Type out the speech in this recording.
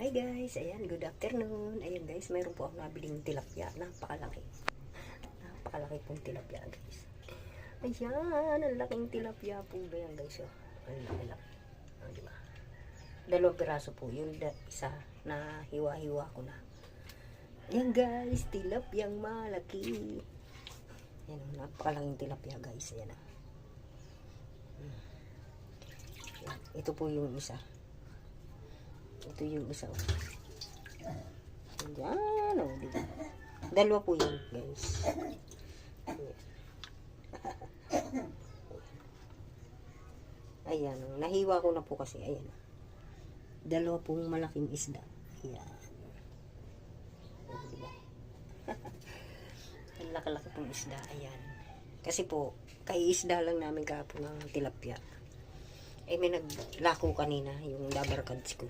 Hi guys, ayan, good afternoon. Ayan guys, mayroon po ako nabiling tilapia. Napakalaki. Napakalaki pong tilapia guys. Ayan, ang laking tilapia po ba yan guys. Oh, ang laki-laki. Oh, diba? 2 piraso po. Yung isa na hiwa-hiwa ko na. Ayan guys, tilapiyang malaki. Ayan, napakalaking tilapia guys. Ayan. Ayan. Ito po yung isa. Ito yung isa. Ayan, oh, diba? 2 po yun, guys. Ayan, oh, nahiwa ko na po kasi. Ayan. 2 pong malaking isda. Ayan. Oh, diba? Ang laki-laki pong isda. Ayan. Kasi po, kay isda lang namin kahapon ng tilapia. Eh, may naglako kanina, yung dabarkads ko.